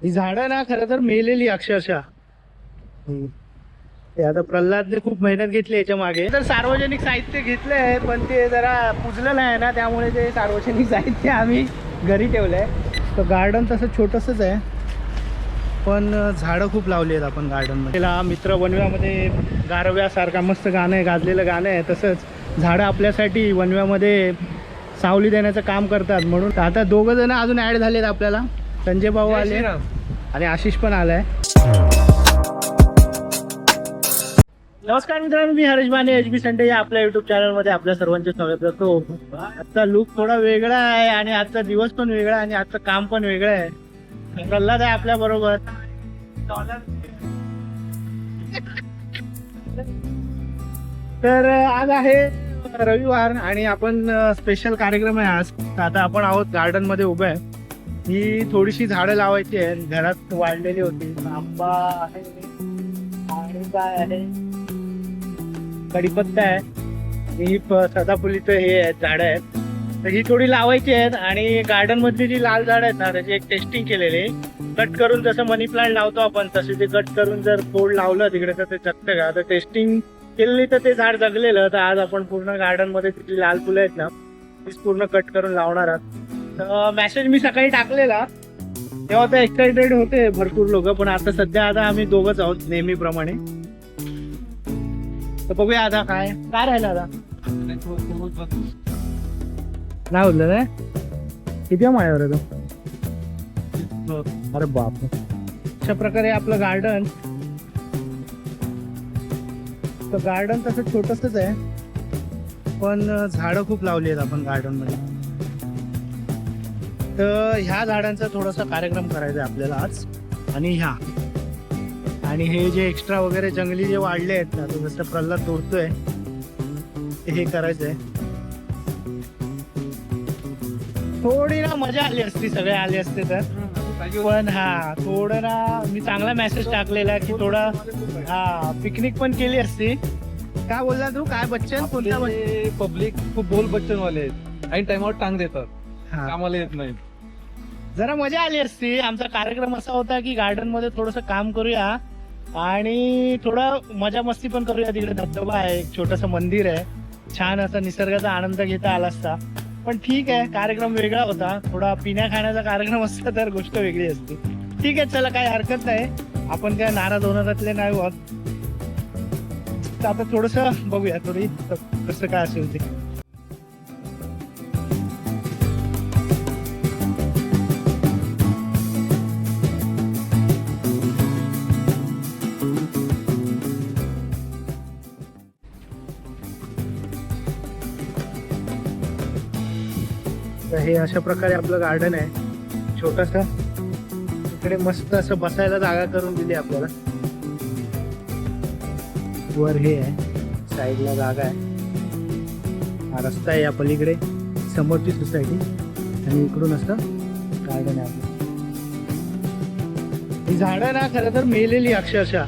ही झाडं ना खरं तर मेलेली अक्षरशः. ते आता प्रल्हादने खूप मेहनत घेतली याच्या मागे. तर सार्वजनिक साहित्य घेतलंय पण ते जरा पुजलं नाही ना, त्यामुळे ते सार्वजनिक साहित्य आम्ही घरी ठेवलंय. तर गार्डन तसं छोटंसंच आहे पण झाडं खूप लावली आहेत आपण गार्डनमध्ये. त्याला मित्र वनव्यामध्ये गारव्यासारखा मस्त गाणं आहे, गाजलेलं गाणं आहे. तसंच झाडं आपल्यासाठी वनव्यामध्ये सावली देण्याचं काम करतात. म्हणून आता दोघं जण अजून ॲड झालेत आपल्याला. संजय भाऊ आले आणि आशिष पण आलाय. नमस्कार मित्रांनो, मी हरीश माने, HB संडे या आपल्या युट्यूब चॅनलमध्ये आपल्या सर्वांचे स्वागत करतो. आजचा लुक थोडा वेगळा आहे आणि आजचा दिवस पण वेगळा आणि आजचं काम पण वेगळं आहे. प्रल्हाद आहे आपल्या बरोबर. तर आज आहे रविवार आणि आपण स्पेशल कार्यक्रम आहे आज. तर आता आपण आहोत गार्डन मध्ये उभे आहे. ही थोडीशी झाडं लावायची आहे, घरात वाढलेली होती. आंबा आहे आणि काय आहे, कढीपत्ता आहे, ही सदाफुलीचं हे आहेत झाडं आहेत. तर ही थोडी लावायची आहेत आणि गार्डन मधली जी लाल झाड आहेत ना त्याची एक टेस्टिंग केलेली. कट करून जसं मनी प्लांट लावतो आपण तसे ते कट करून जर फोड लावलं तिकडे तर ते जगतं का. तर टेस्टिंग केलेली तर ते झाड जगलेलं. तर आज आपण पूर्ण गार्डन मध्ये जी लाल फुलं आहेत ना तीच पूर्ण कट करून लावणार आहात. तर मेसेज मी सकाळी टाकलेला तेव्हा तर एक्साइटेड होते भरपूर लोक, पण आता सध्या आता आम्ही दोघंच आहोत नेहमीप्रमाणे. तर बघूया आता काय काय राहिलं. आता नाही बोललं ना, किती माळ्यावर आहे तो. अरे बाप. अशा प्रकारे आपलं गार्डन. तर गार्डन तसं छोटंसंच आहे पण झाडं खूप लावली आहेत आपण गार्डन मध्ये. तर ह्या झाडांचा थोडासा कार्यक्रम करायचा आहे आपल्याला आज. आणि हे जे एक्स्ट्रा वगैरे जंगली जे वाढले आहेत ना, तो जसं प्रल्हाद तोडतोय हे करायचंय. थोडी ना मजा आली असती, सगळे आले असते तर. पण हा थोडं ना मी चांगला मेसेज टाकलेला की थोडा हा पिकनिक पण केली असती. काय बोलला तू, काय बच्चन कोणता पब्लिक खूप बोल बच्चन वाले आहेत आणि टाइमआउट टांग देतात, हा कामाला येत नाही. जरा मजा आली असती. आमचा कार्यक्रम असा होता की गार्डन मध्ये थोडस काम करूया आणि थोडा मजा मस्ती पण करूया. तिकडे धबधबा आहे, एक छोटस मंदिर आहे, छान असा निसर्गाचा आनंद घेता आला असता. पण ठीक आहे, कार्यक्रम वेगळा होता. थोडा पिण्या खाण्याचा कार्यक्रम असता तर गोष्ट वेगळी असते. ठीक आहे, चला काही हरकत नाही, आपण काय नाराज होणारातले नाही होत. तर आता थोडस बघूया थोडी कसं काय असेल ते. हे अशा प्रकारे आपलं गार्डन आहे छोटस. इकडे मस्त असं बसायला जागा करून दिली आपल्याला. वर हे आहे, साईडला जागा आहे, हा रस्ता आहे या पलीकडे, समोरची सोसायटी आणि इकडून असं गार्डन आहे आपलं. ही झाडं ना खरं तर मेलेली अक्षरशः.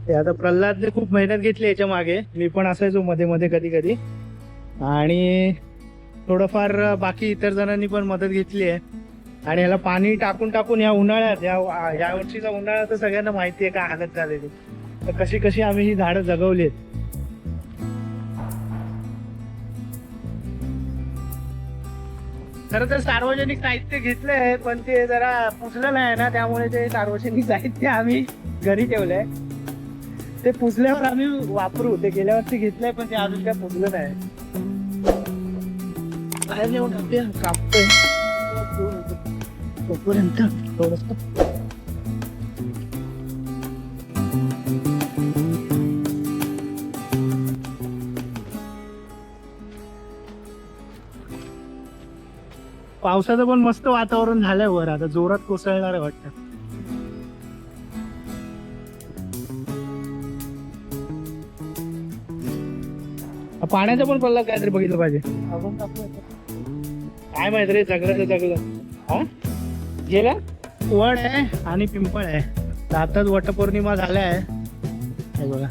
ते आता प्रल्हादने खूप मेहनत घेतली याच्या मागे. मी पण असायचो मध्ये मध्ये कधी कधी आणि थोडंफार बाकी इतर जणांनी पण मदत घेतली आहे. आणि ह्याला पाणी टाकून टाकून या उन्हाळ्यात या वर्षीचा उन्हाळा तर सगळ्यांना माहिती आहे काय हालत झालेली. तर कशी कशी आम्ही ही झाडं जगवली आहेत. खरं तर सार्वजनिक साहित्य घेतलंय पण ते जरा पुजलं नाही ना, त्यामुळे ते सार्वजनिक साहित्य आम्ही घरी ठेवलंय. ते पुजल्यावर आम्ही वापरू. ते गेल्या वर्षी घेतलंय पण ते अजून काय पुजलं नाही. बाहेर येऊन कापतोय तोपर्यंत थोडस. पावसाचं पण मस्त वातावरण झालंय वर, आता जोरात कोसळणार आहे वाटतं. पाण्याचं पण पडला काहीतरी बघितलं पाहिजे. काय माहित रे, जगलं तर जगलं. हा गेला वड आहे आणि पिंपळ आहे. तर आताच वटपौर्णिमा झाल्या आहे. हे बघा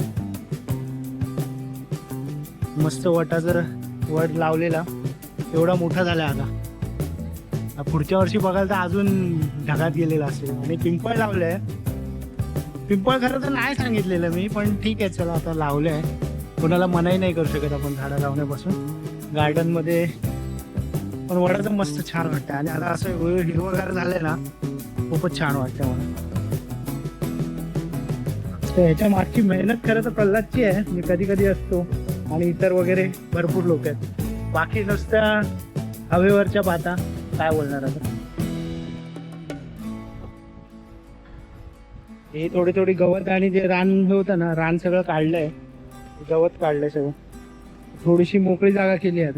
मस्त वटाचा वड लावलेला एवढा मोठा झाला आता. पुढच्या वर्षी बघाल तर अजून ढगात गेलेला असेल. आणि पिंपळ लावलंय. पिंपळ खरं तर नाही सांगितलेलं मी, पण ठीक आहे चला आता लावलंय. कोणाला मनाई नाही करू शकत आपण झाडं लावण्यापासून गार्डनमध्ये. पण वडाचं मस्त छान वाटतं. आणि आता असं हिरवगार झालंय ना, खूपच छान वाटतं मला. तर ह्याच्या मागची मेहनत खरं तर प्रल्हादची आहे. मी कधी कधी असतो आणि इतर वगैरे भरपूर लोक आहेत. बाकी नुसत्या हवेवरच्या पाता काय बोलणार आता. हे थोडी थोडी गवत आणि जे रान होतं ना, रान सगळं काढलंय, गवत काढलंय सगळं. थोडीशी मोकळी जागा केली आहे.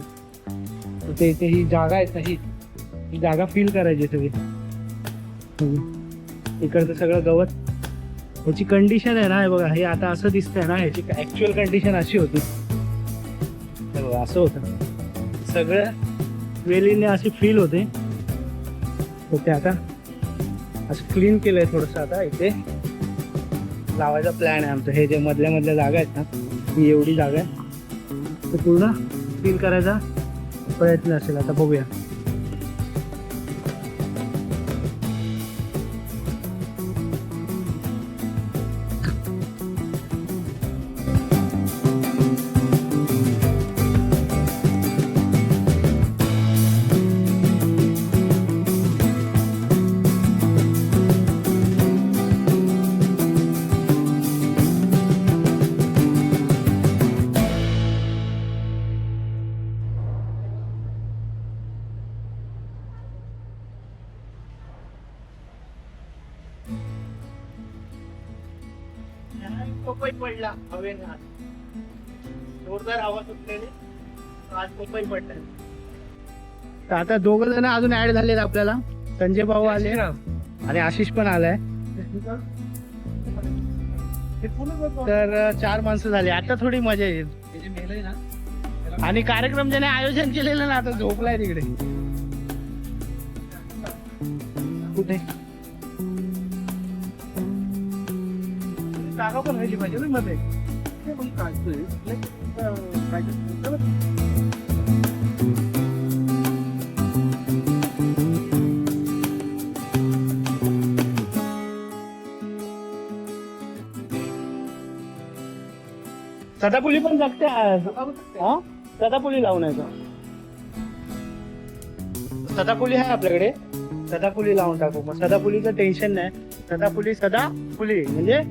ते इथे ही जागा आहे ना, ही जागा फील करायची सगळी. इकडचं सगळं गवत. ह्याची कंडिशन आहे ना, हे बघा, हे आता असं दिसतंय ना, ह्याची ऍक्च्युअल कंडिशन अशी होती. हे बघा असं होतं सगळं, वेलीने अशी फील होते. ते आता असं क्लीन केलंय थोडंसं. आता इथे लावायचा प्लॅन आहे आमचा. हे जे मधल्या मधल्या जागा आहेत ना, ही एवढी जागा आहे, ते पूर्ण फील करायचा प्रयत्न असेल. आता बघूया. पपई पडला हवेने. जोरदार हवा सुटलेली, आज पपई पडलाय. तर आता दोघ जण अजून ऍड झालेत आपल्याला. संजय भाऊ आले आणि आशिष पण आलाय. तर 4 माणसं झाली. आता थोडी मजा येईल. आणि कार्यक्रम ज्याने आयोजन केलेलं ना, आता झोपलाय तिकडे कुठे. जागा पण व्हायची पाहिजे ना मध्ये. सदाफुली पण जगते. सदाफुली लावून आहे. सदाफुली आहे आपल्याकडे, सदाफुली लावून टाकू. मग सदाफुलीचं टेन्शन नाही. सदाफुली म्हणजे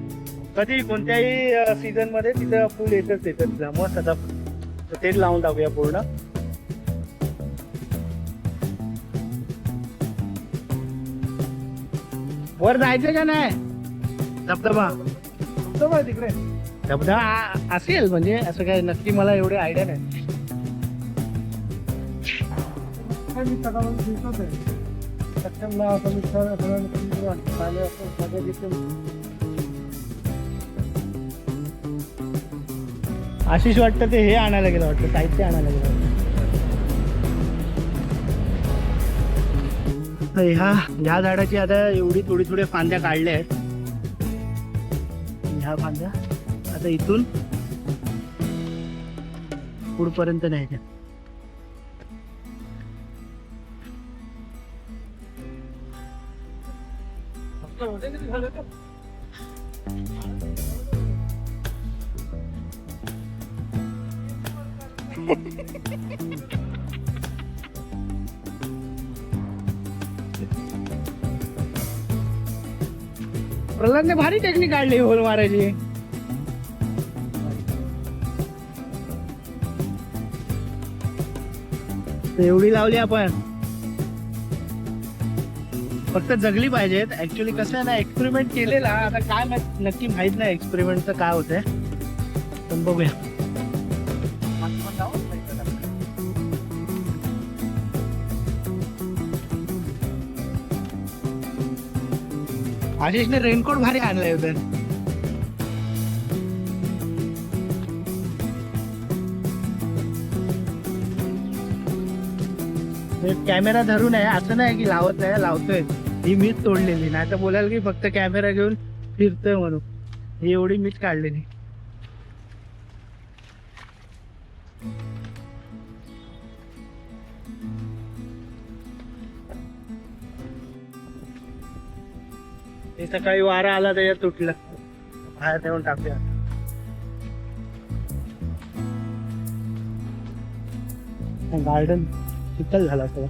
कधी कोणत्याही सीझन मध्ये तिथं फुल येतच येतं. मग सदाफुली तेच लावून टाकूया पूर्ण. वर जायचं का नाही. धबधबा तिकडे धबधबा असेल म्हणजे असं काय नक्की मला एवढे आयडिया नाही. आशिष वाटतं ते हे आणायला गेलं, वाटतं साहित्य आणायला गेलं वाटतं. ह्या झाडाची आता एवढी थोडी फांद्या काढल्या आहेत. ह्या फांद्या आता इथून पुढपर्यंत न्यायच्या. प्रल्हादने भारी टेक्निक काढली होल मारायची. एवढी लावली आपण, फक्त जगली पाहिजेत. ऍक्च्युली कसं आहे ना, एक्सपेरिमेंट केलेला. आता काय नक्की माहित नाही एक्सपेरिमेंटचं काय होतंय, पण बघूया. आशिषने रेनकोट भारी आणलाय होतं. कॅमेरा धरून आहे असं नाही की लावत नाही, लावतोय. ही मीच तोडलेली, नाही तर बोलाल की फक्त कॅमेरा घेऊन फिरतोय म्हणून. ही एवढी मीच काढलेली. ते सकाळी वारा आला त्याच्यात तुटलं, बाहेर नेऊन टाकूया. गार्डन चिखल झाला सगळं.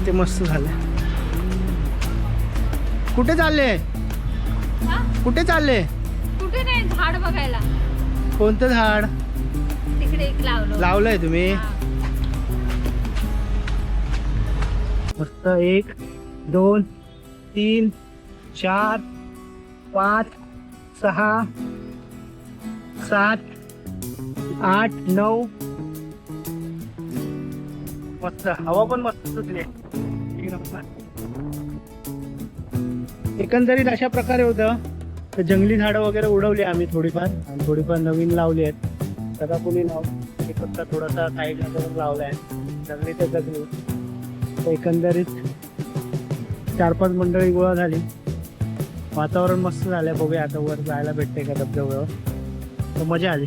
ते मस्त झालंय. कुठे चालले? हा? कुठे चालले? कुठे नाही, झाड बघायला. कोणतं झाड तिकडे एक लावलं. लावलंय तुम्ही? हा. मस्त. 1 2 3 4 5 6 7 8 9. मस्त. हवा पण मस्त सुटली. एकंदरीत अशा प्रकारे होतं. तर जंगली झाडं वगैरे उडवली आम्ही थोडीफार, आणि थोडीफार नवीन लावली आहेत. सदाफुली लावून एक पत्ता थोडासा साईडला करून लावला आहे. जंगली तर जगली. तर एकंदरीत 4-5 मंडळी गोळा झाली. वातावरण मस्त झालंय. बघूया आता वर जायला भेटते का धबधब्यावर. तर मजा आली.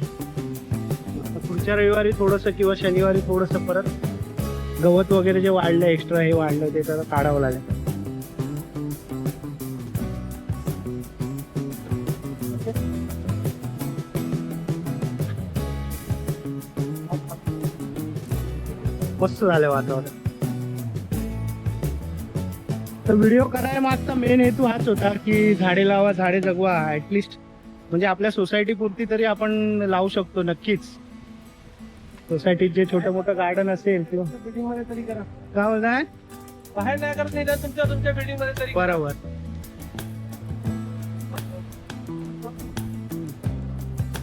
पुढच्या रविवारी थोडंसं किंवा शनिवारी थोडंसं परत गवत वगैरे जे वाढलं एक्स्ट्रा हे वाढलं ते तर काढावं लागेल. मस्त झालं वातावरण. तर व्हिडिओ करायला मागचा मेन हेतू हाच होता की झाडे लावा, झाडे जगवा. ऍटलिस्ट म्हणजे आपल्या सोसायटी पुरती तरी आपण लावू शकतो. नक्कीच सोसायटीत जे छोटं मोठं गार्डन असेल किंवा बिल्डिंग मध्ये तरी करा. काय बोलताय? बाहेर नाही करत नाही, तुमच्या बिल्डिंग मध्ये तरी करा. बरोबर.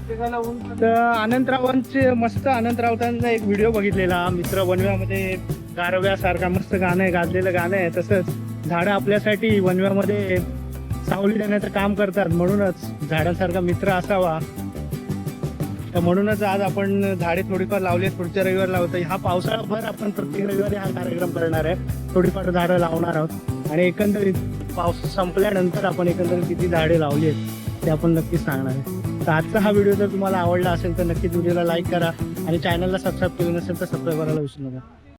प्रत्येकाला ऊन तर अनंतरावांचे मस्त, अनंतरावतांचा एक व्हिडिओ बघितलेला. मित्र वनव्यामध्ये गारव्यासारखा मस्त गाणं आहे, गाजलेलं गाणं आहे. तसंच झाडं आपल्यासाठी वनव्यामध्ये सावली देण्याचं काम करतात. म्हणूनच झाडासारखा मित्र असावा. तर म्हणूनच आज आपण झाडे थोडीफार लावली आहेत. पुढच्या रविवार लावतो. हा पावसाळाभर आपण प्रत्येक रविवारी हा कार्यक्रम करणार आहे. थोडीफार झाडं लावणार आहोत आणि एकंदरीत पाऊस संपल्यानंतर आपण एकंदरीत किती झाडे लावली आहेत ते आपण नक्कीच सांगणार आहे. तर आजचा हा व्हिडिओ जर तुम्हाला आवडला असेल तर नक्कीच व्हिडिओला लाईक करा आणि चॅनलला सबस्क्राईब केलं नसेल तर सबस्क्राईब करायला विसरू नका.